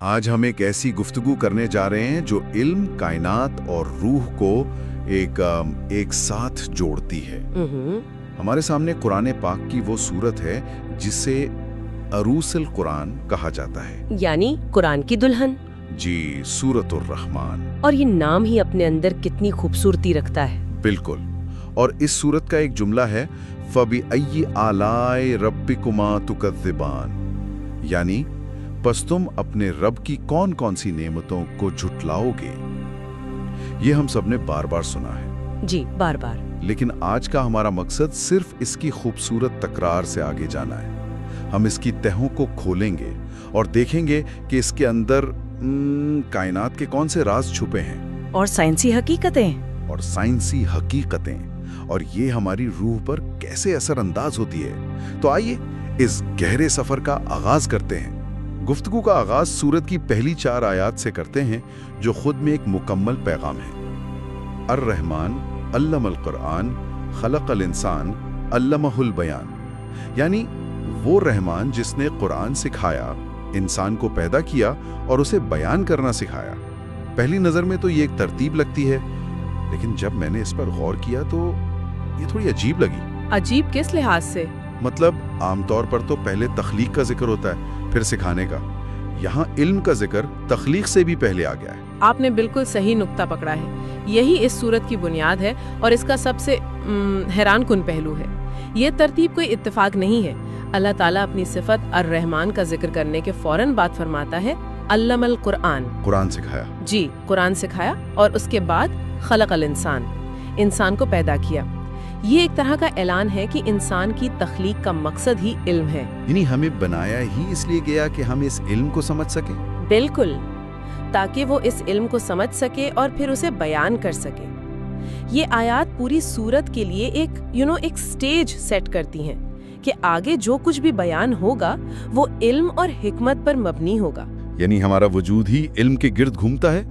آج ہم ایک ایسی گفتگو کرنے جا رہے ہیں جو علم، کائنات اور روح کو ایک ساتھ جوڑتی ہے۔ ہمارے سامنے قرآن پاک کی وہ سورت ہے جسے عروس القرآن کہا جاتا ہے، یعنی قرآن کی دلہن۔ جی، سورۃ الرحمن۔ اور یہ نام ہی اپنے اندر کتنی خوبصورتی رکھتا ہے۔ بالکل۔ اور اس سورت کا ایک جملہ ہے فَبِأَيِّ آلَاءِ رَبِّكُمَا تُكَذِّبَانِ، یعنی پس تم اپنے رب کی کون کون سی نعمتوں کو جھٹلاؤ گے۔ یہ ہم سب نے بار بار سنا ہے، جی بار بار۔ لیکن آج کا ہمارا مقصد صرف اس کی خوبصورت تکرار سے آگے جانا ہے۔ ہم اس کی تہوں کو کھولیں گے اور دیکھیں گے کہ اس کے اندر کائنات کے کون سے راز چھپے ہیں، اور سائنسی حقیقتیں، اور یہ ہماری روح پر کیسے اثر انداز ہوتی ہے۔ تو آئیے اس گہرے سفر کا آغاز کرتے ہیں۔ گفتگو کا آغاز سورت کی پہلی 4 آیات سے کرتے ہیں، جو خود میں ایک مکمل پیغام ہے۔ الرحمن علم القرآن خلق الانسان علمہ البیان، یعنی وہ رحمان جس نے قرآن سکھایا، انسان کو پیدا کیا اور اسے بیان کرنا سکھایا۔ پہلی نظر میں تو یہ ایک ترتیب لگتی ہے، لیکن جب میں نے اس پر غور کیا تو یہ تھوڑی عجیب لگی۔ عجیب کس لحاظ سے؟ مطلب عام طور پر تو پہلے تخلیق کا ذکر ہوتا ہے، پھر سکھانے کا۔ یہاں علم کا ذکر تخلیق سے بھی پہلے آ گیا ہے۔ آپ نے بالکل صحیح نقطہ پکڑا ہے۔ یہی اس صورت کی بنیاد ہے اور اس کا سب سے حیران کن پہلو ہے۔ یہ ترتیب کوئی اتفاق نہیں ہے۔ اللہ تعالیٰ اپنی صفت الرحمن کا ذکر کرنے کے فوراً بعد فرماتا ہے علم القرآن، قرآن سکھایا۔ جی، قرآن سکھایا، اور اس کے بعد خلق الانسان، انسان کو پیدا کیا۔ یہ ایک طرح کا اعلان ہے کہ انسان کی تخلیق کا مقصد ہی علم ہے، یعنی ہمیں بنایا ہی اس لیے گیا کہ ہم اس علم کو سمجھ سکیں۔ بالکل، تاکہ وہ اس علم کو سمجھ سکے اور پھر اسے بیان کر سکے۔ یہ آیات پوری سورت کے لیے ایک سٹیج سیٹ کرتی ہیں کہ آگے جو کچھ بھی بیان ہوگا وہ علم اور حکمت پر مبنی ہوگا۔ یعنی ہمارا وجود ہی علم کے گرد گھومتا ہے۔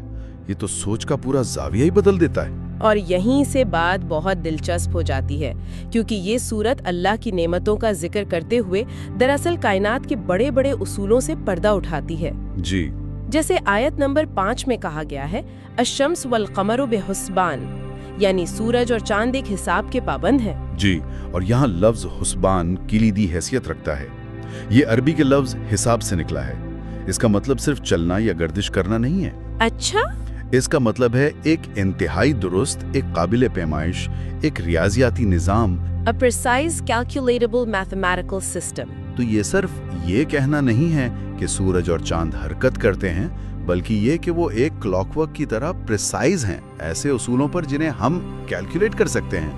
یہ تو سوچ کا پورا زاویہ ہی بدل دیتا ہے۔ اور یہیں سے بات بہت دلچسپ ہو جاتی ہے، کیونکہ یہ سورت اللہ کی نعمتوں کا ذکر کرتے ہوئے دراصل کائنات کے بڑے بڑے اصولوں سے پردہ اٹھاتی ہے۔ جی، جیسے آیت نمبر 5 میں کہا گیا ہے الشمس والقمر بحسبان، یعنی سورج اور چاند ایک حساب کے پابند ہیں۔ جی، اور یہاں لفظ حسبان کلیدی حیثیت رکھتا ہے۔ یہ عربی کے لفظ حساب سے نکلا ہے۔ اس کا مطلب صرف چلنا یا گردش کرنا نہیں ہے۔ اچھا، اس کا مطلب ہے ایک انتہائی درست، ایک قابل پیمائش، ایک ریاضیاتی نظام۔ a precise calculatable mathematical system۔ تو یہ صرف یہ کہنا نہیں ہے کہ سورج اور چاند حرکت کرتے ہیں، بلکہ یہ کہ وہ ایک کلاک ورک کی طرح پریسائز ہیں، ایسے اصولوں پر جنہیں ہم کیلکولیٹ کر سکتے ہیں۔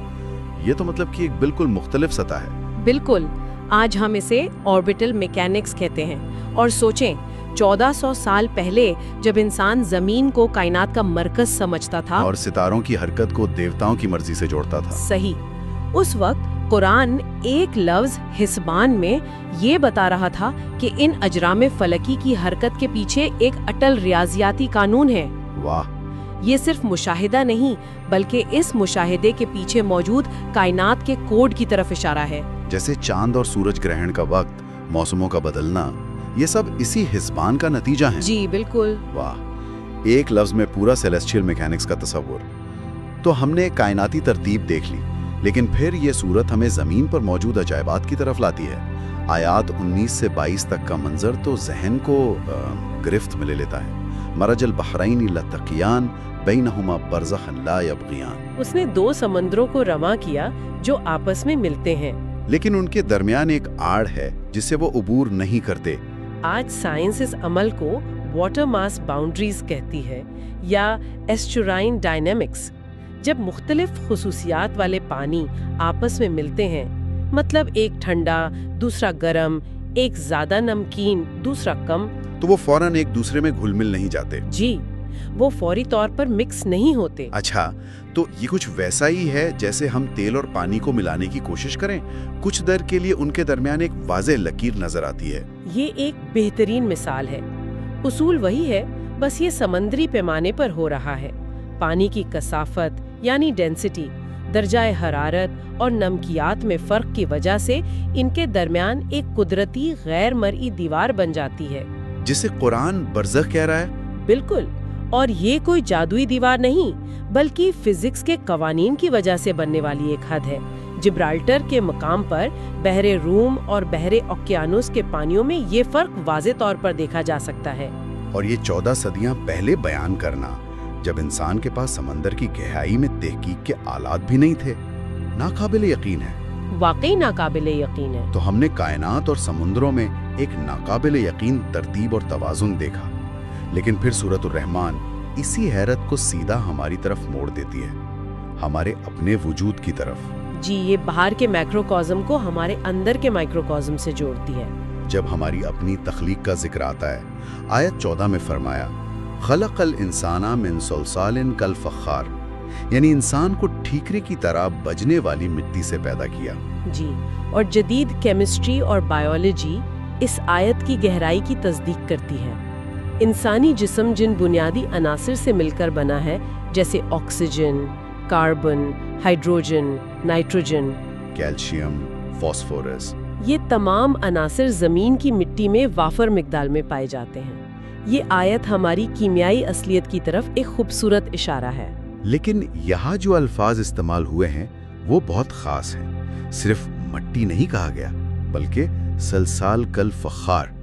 یہ تو مطلب کہ ایک بالکل مختلف سطح ہے۔ بالکل، آج ہم اسے آربیٹل میکینکس کہتے ہیں۔ اور سوچیں، 1400 سال پہلے جب انسان زمین کو کائنات کا مرکز سمجھتا تھا اور ستاروں کی حرکت کو دیوتاؤں کی مرضی سے جوڑتا تھا، صحیح، اس وقت قرآن ایک لفظ حسبان میں یہ بتا رہا تھا کہ ان اجرام فلکی کی حرکت کے پیچھے ایک اٹل ریاضیاتی قانون ہے۔ واہ! یہ صرف مشاہدہ نہیں، بلکہ اس مشاہدے کے پیچھے موجود کائنات کے کوڈ کی طرف اشارہ ہے۔ جیسے چاند اور سورج گرہن کا وقت، موسموں کا بدلنا، یہ سب اسی حسبان کا نتیجہ ہے۔ جی بالکل۔ واہ! ایک لفظ میں پورا سیلیسٹیل میکینکس کا تصور۔ تو ہم نے کائناتی ترتیب دیکھ لی، لیکن پھر یہ صورت ہمیں زمین پر موجود عجائبات کی طرف لاتی ہے۔ آیات 19 سے 22 تک کا منظر تو ذہن کو گرفت میں لے لیتا ہے۔ مرج البحرین یلتقیان بینہما برزخ لا یبغیان، اس نے 2 سمندروں کو رواں کیا جو آپس میں ملتے ہیں، لیکن ان کے درمیان ایک آڑ ہے جس سے وہ عبور نہیں کرتے۔ آج سائنس اس عمل کو واٹر ماس باؤنڈریز کہتی ہے، یا ایسچورائن ڈائنامکس۔ جب مختلف خصوصیات والے پانی آپس میں ملتے ہیں، مطلب ایک ٹھنڈا دوسرا گرم، ایک زیادہ نمکین دوسرا کم، تو وہ فوراً ایک دوسرے میں گھل مل نہیں جاتے۔ جی، وہ فوری طور پر مکس نہیں ہوتے۔ اچھا، تو یہ کچھ ویسا ہی ہے جیسے ہم تیل اور پانی کو ملانے کی کوشش کریں، کچھ دیر کے لیے ان کے درمیان ایک واضح لکیر نظر آتی ہے۔ یہ ایک بہترین مثال ہے۔ اصول وہی ہے، بس یہ سمندری پیمانے پر ہو رہا ہے۔ پانی کی کثافت یعنی ڈینسٹی، درجہ حرارت اور نمکیات میں فرق کی وجہ سے ان کے درمیان ایک قدرتی غیر مرئی دیوار بن جاتی ہے۔ जिसे कुरान बरज़ख कह रहा है। बिल्कुल, और ये कोई जादुई दीवार नहीं, बल्कि फिजिक्स के कवानीन की वजह से बनने वाली एक हद है। जिब्राल्टर के मकाम पर बहरे रूम और बहरे ओकियानुस के पानियों में ये फर्क वाज़े तौर पर देखा जा सकता है। और ये 14 सदियां पहले बयान करना, जब इंसान के पास समंदर की गहराई में तहकीक के आलात भी नहीं थे, नाकाबिल यकीन है। वाकई नाकाबिल यकीन है। तो हमने कायनात और समुद्रों में एक नाकाबिल यकीन तरतीब और तवाज़ुन देखा, लेकिन फिर सूरतुर रहमान इसी हैरत को सीधा हमारी तरफ मोड़ देती है, हमारे अपने वजूद की तरफ। जी, ये बाहर के मैक्रोकॉज़म को हमारे अंदर के माइक्रोकॉज़म से जोड़ती है। जब हमारी अपनी तख्लीक का जिक्र आता है, आयत 14 में फरमाया, खलक़ल इंसाना मिन सलसालिन कल फ़ख़्ख़ार, यानी इंसान को ठीकरे की तरह बजने वाली मिट्टी से पैदा किया। जी, और जदीद केमिस्ट्री और बायोलॉजी इस आयत की गहराई की तस्दीक करती है। इंसानी जिस्म जिन बुनियादी अनासिर से मिलकर बना है, जैसे oxygen, carbon, hydrogen, nitrogen, calcium, phosphorus, ये तमाम अनासिर ज़मीन की मिट्टी में वाफर मिकदार में पाए जाते हैं। ये आयत हमारी कीमियाई असलियत की तरफ एक खूबसूरत इशारा है। लेकिन यहाँ जो अल्फाज इस्तेमाल हुए हैं वो बहुत ख़ास हैं। सिर्फ मिट्टी नहीं कहा गया, बल्कि सलसाल कल फ़ख़्ख़ार,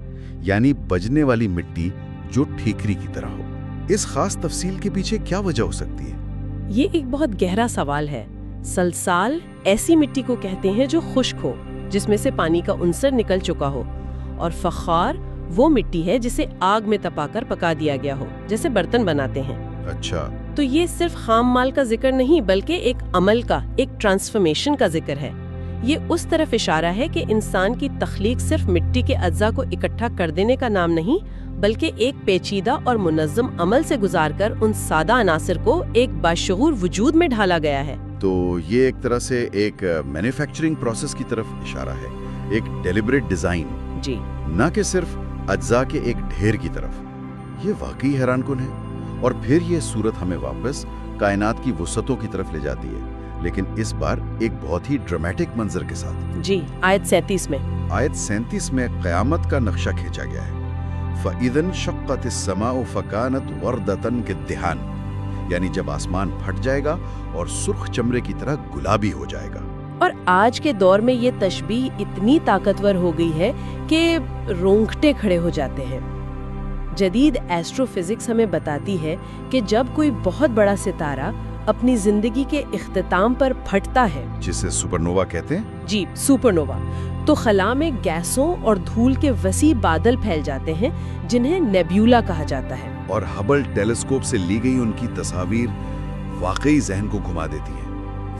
यानी बजने वाली मिट्टी जो ठीकरी की तरह हो। इस खास तफसील के पीछे क्या वजह हो सकती है? ये एक बहुत गहरा सवाल है। सलसाल ऐसी मिट्टी को कहते हैं जो खुश्क हो, जिसमें से पानी का उनसर निकल चुका हो, और फ़ख़्ख़ार वो मिट्टी है जिसे आग में तपाकर पका दिया गया हो, जैसे बर्तन बनाते हैं। अच्छा, तो ये सिर्फ खाम माल का जिक्र नहीं, बल्कि एक अमल का, एक ट्रांसफॉर्मेशन का जिक्र है। ये उस तरफ इशारा है कि इंसान की तख्लीक सिर्फ मिट्टी के अज्जा को इकट्ठा कर देने का नाम नहीं, बल्कि एक पेचीदा और मुनज़्ज़म अमल से गुजारकर उन सादा अनासिर को एक बाशऊर वजूद में ढाला गया है। तो ये एक तरह से एक मैन्युफैक्चरिंग प्रोसेस की तरफ इशारा है, एक डेलिब्रेट डिज़ाइन, जी, न कि सिर्फ अज्जा के एक ढेर की तरफ। ये वाकई हैरानकुन है। और फिर ये सूरत हमें वापस कायनात की वसअतों की तरफ ले जाती है, लेकिन इस बार एक बहुत ही ड्रामेटिक मंजर के साथ। जी, आयत 37 में। आयत 37 में क़यामत का नक्शा खींचा गया है। फ़इज़न शक़्क़तिस्समाउ फ़कानत वर्दतन किद्दिहान, यानी जब आसमान फट जाएगा और सुर्ख चमड़े की तरह गुलाबी हो जाएगा। और आज के दौर में ये तशबीह इतनी ताकतवर हो गई है कि रोंगटे खड़े हो जाते हैं। जदीद एस्ट्रोफिजिक्स हमें बताती है कि जब कोई बहुत बड़ा सितारा अपनी जिंदगी के इख्तिताम पर फटता है, जिसे सुपरनोवा कहते हैं, जी, सुपरनोवा, तो खला में गैसों और धूल के वसी बादल फैल जाते हैं, जिन्हें नेब्यूला कहा जाता है। और हबल टेलीस्कोप से ली गई उनकी तस्वीर वाकई जहन को घुमा देती है।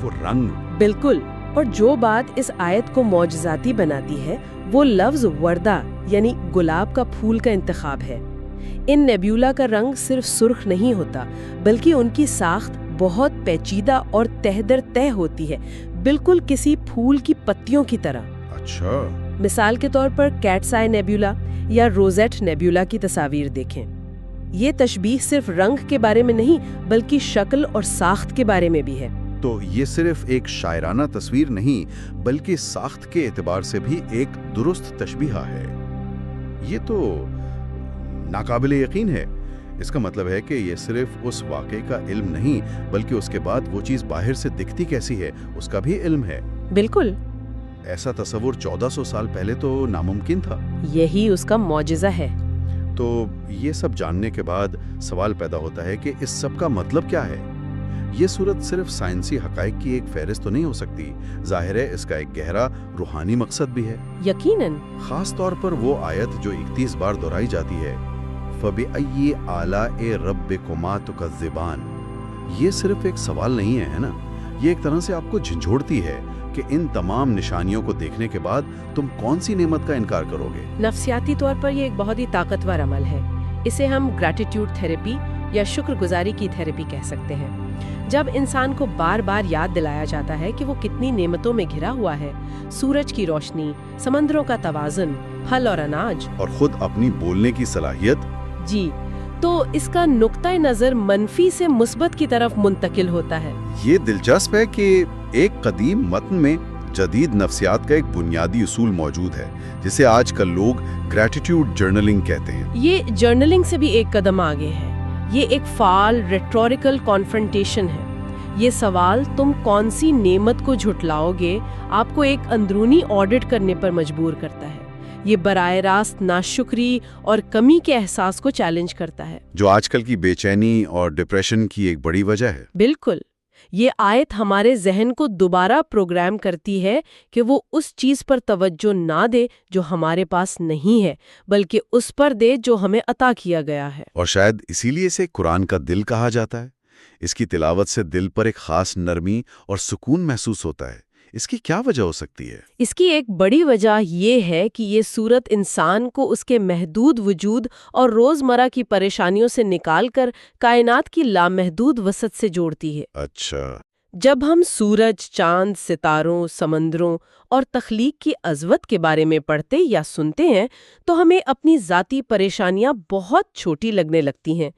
वो रंग, बिल्कुल। और जो बात इस आयत को मौजज़ाती बनाती है, वो लफ्ज़ वर्दा यानी गुलाब का फूल का इंतखाब है। इन नेब्यूला का रंग सिर्फ सुर्ख नहीं होता, बल्कि उनकी साख्त बहुत पेचीदा और तह दर तह होती है, बिल्कुल किसी फूल की पत्तियों की तरह। अच्छा, मिसाल के तौर पर कैट्स आई नेब्यूला या रोजेट नेब्यूला की तस्वीर देखें। ये तशबीह सिर्फ रंग के बारे में नहीं, बल्कि शक्ल और साख्त के बारे में भी है। तो ये सिर्फ एक शायराना तस्वीर नहीं, बल्कि साख्त के एतबार से भी एक दुरुस्त तशबीहा है। ये तो नाकाबिले यकीन है। इसका मतलब है कि ये सिर्फ उस वाक़े का इल्म नहीं, बल्कि उसके बाद वो चीज़ बाहर से दिखती कैसी है उसका भी इल्म है। बिल्कुल। ऐसा तसव्वुर 1400 साल पहले तो नामुमकिन था। यही उसका मौजिज़ा है। तो ये सब जानने के बाद सवाल पैदा होता है कि इस सब का मतलब क्या है। ये सूरत सिर्फ साइंसी हक़ाइक़ की एक फहरिस्त तो नहीं हो सकती। ज़ाहिर है इसका एक गहरा रूहानी मकसद भी है। यकीनन। ख़ास तौर पर वो आयत जो 31 बार दोहराई जाती है, फ़बिअय्यि आलाए रब्बिकुमा तुकज़्ज़िबान। ये सिर्फ एक सवाल नहीं है ना, ये एक तरह से आपको झंझोड़ती है कि इन तमाम निशानियों को देखने के बाद तुम कौन सी नेमत का इनकार करोगे। नफ्सियाती तौर पर ये एक बहुत ही ताकतवर अमल है। इसे हम ग्रैटिट्यूड थेरेपी या शुक्रगुजारी की थेरेपी कह सकते हैं। जब इंसान को बार बार याद दिलाया जाता है कि वो कितनी नेमतों में घिरा हुआ है, सूरज की रोशनी, समंदरों का तवाज़ुन, फल और अनाज, और खुद अपनी बोलने की सलाहियत, जी, तो इसका नुक्ता नज़र मनफी से मुस्बत की तरफ मुंतकिल होता है। ये दिलचस्प है कि एक कदीम मतन में जदीद नफ्सियात का एक बुनियादी उसूल मौजूद है जिसे आजकल लोग ग्रैटिट्यूड जर्नलिंग कहते हैं। ये जर्नलिंग से भी एक कदम आगे है। ये एक फाल रेटोरिकल कॉन्फ्रंटेशन है। ये सवाल तुम कौन सी नेमत को झुटलाओगे आपको एक अंदरूनी ऑडिट करने पर मजबूर करता है। ये बराह रास्त नाशुक्री और कमी के एहसास को चैलेंज करता है, जो आजकल की बेचैनी और डिप्रेशन की एक बड़ी वजह है। बिल्कुल। ये आयत हमारे जहन को दोबारा प्रोग्राम करती है कि वो उस चीज पर तवज्जो ना दे जो हमारे पास नहीं है, बल्कि उस पर दे जो हमें अता किया गया है। और शायद इसीलिए इसे कुरान का दिल कहा जाता है। इसकी तिलावत से दिल पर एक खास नरमी और सुकून महसूस होता है। इसकी क्या वजह हो सकती है? इसकी एक बड़ी वजह ये है कि ये सूरत इंसान को उसके महदूद वजूद और रोजमर्रा की परेशानियों से निकालकर कायनात की लामहदूद वसत से जोड़ती है। अच्छा। जब हम सूरज, चांद, सितारों, समंदरों और तख्लीक की अज़मत के बारे में पढ़ते या सुनते हैं तो हमें अपनी ज़ाती परेशानियां बहुत छोटी लगने लगती हैं।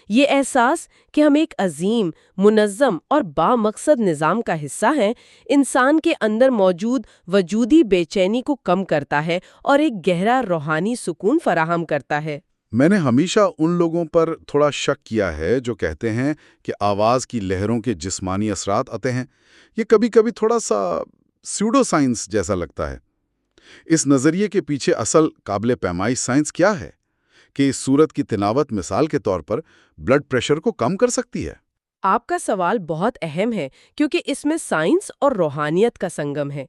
ये एहसास कि हम एक अजीम, मुनज़्ज़म और बामकसद निज़ाम का हिस्सा हैं, इंसान के अंदर मौजूद वजूदी बेचैनी को कम करता है और एक गहरा रूहानी सुकून फराहम करता है। मैंने हमेशा उन लोगों पर थोड़ा शक किया है जो कहते हैं कि आवाज़ की लहरों के जिस्मानी असरात आते हैं। ये कभी-कभी थोड़ा सा स्यूडो साइंस जैसा लगता है। इस नज़रिए के पीछे असल काबिल पैमाइश साइंस क्या है कि इस सूरत की तिलावत मिसाल के तौर पर ब्लड प्रेशर को कम कर सकती है? आपका सवाल बहुत अहम है क्योंकि इसमें साइंस और रूहानियत का संगम है।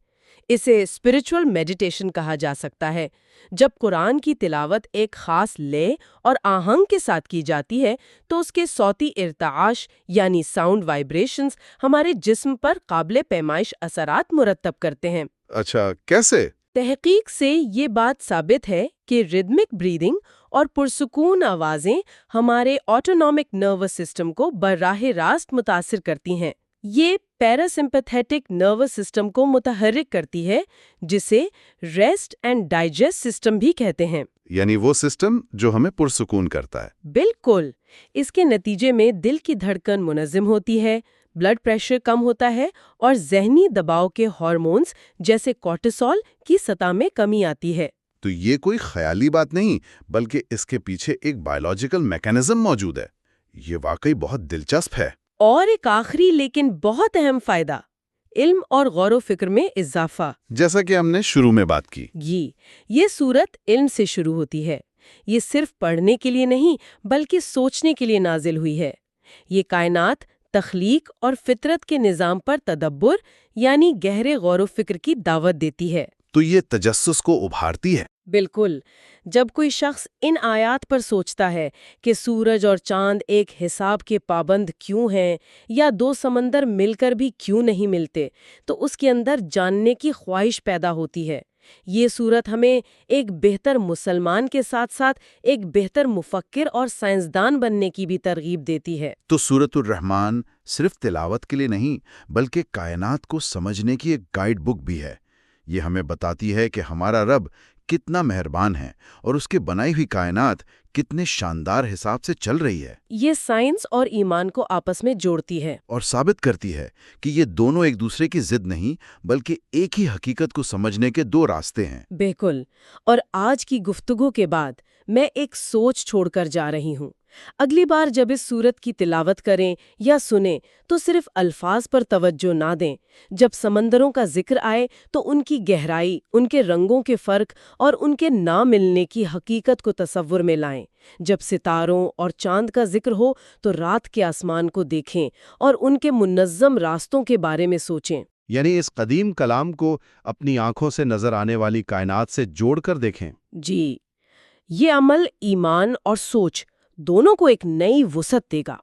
इसे स्पिरिचुअल मेडिटेशन कहा जा सकता है। जब कुरान की तिलावत एक खास लय और आहंग के साथ की जाती है तो उसके सौती इर्ताश यानी साउंड वाइब्रेशंस हमारे जिस्म पर काबिल पैमाइश असरात मुरतब करते हैं। अच्छा, कैसे? तहकीक से ये बात साबित है कि रिदमिक ब्रीदिंग और पुरसुकून आवाज़ें हमारे ऑटोनॉमिक नर्वस सिस्टम को बराह रास्त मुतासिर करती हैं। ये पैरासिम्पैथेटिक नर्वस सिस्टम को मुतहर्रिक करती है, जिसे रेस्ट एंड डाइजेस्ट सिस्टम भी कहते हैं। यानी वो सिस्टम जो हमें पुरसुकून करता है। बिल्कुल। इसके नतीजे में दिल की धड़कन मुनज़्ज़म होती है, ब्लड प्रेशर कम होता है और ज़हनी दबाव के हार्मोन्स जैसे कॉर्टिसोल की सतह में कमी आती है। तो ये कोई ख्याली बात नहीं, बल्कि इसके पीछे एक बायोलॉजिकल मैकेनिज्म मौजूद है। ये वाकई बहुत दिलचस्प है। और एक आखिरी लेकिन बहुत अहम फायदा, इल्म और गौर फिक्र में इजाफा। जैसा कि हमने शुरू में बात की। ये सूरत इल्म से शुरू होती है। ये सिर्फ पढ़ने के लिए नहीं बल्कि सोचने के लिए नाजिल हुई है। ये कायनात, तख्लीक और फितरत के निज़ाम पर तदब्बुर यानी गहरे गौर फिक्र की दावत देती है। तो ये तजस्सुस को उभारती है। बिल्कुल। जब कोई शख्स इन आयात पर सोचता है कि सूरज और चांद एक हिसाब के पाबंद क्यों हैं या दो समंदर मिलकर भी क्यों नहीं मिलते, तो उसके अंदर जानने की ख्वाहिश पैदा होती है। ये सूरत हमें एक बेहतर मुसलमान के साथ साथ एक बेहतर मुफक्किर और साइंसदान बनने की भी तरगीब देती है। तो सूरतुर रहमान सिर्फ तिलावत के लिए नहीं, बल्कि कायनात को समझने की एक गाइड बुक भी है। ये हमें बताती है कि हमारा रब कितना मेहरबान है और उसके बनाई हुई कायनात कितने शानदार हिसाब से चल रही है। ये साइंस और ईमान को आपस में जोड़ती है और साबित करती है कि ये दोनों एक दूसरे की जिद नहीं, बल्कि एक ही हकीकत को समझने के दो रास्ते हैं। बिल्कुल। और आज की गुफ्तगू के बाद मैं एक सोच छोड़कर जा रही हूँ। अगली बार जब इस सूरत की तिलावत करें या सुने तो सिर्फ अल्फाज पर तवज्जो ना दें। जब समंदरों का जिक्र आए तो उनकी गहराई, उनके रंगों के फर्क और उनके ना मिलने की हकीकत को तसव्वुर में लाएं। जब सितारों और चांद का जिक्र हो तो रात के आसमान को देखें और उनके मुनज़्ज़म रास्तों के बारे में सोचें। यानी इस कदीम कलाम को अपनी आंखों से नजर आने वाली कायनात से जोड़कर देखें। जी, ये अमल ईमान और सोच दोनों को एक नई वुसअत देगा।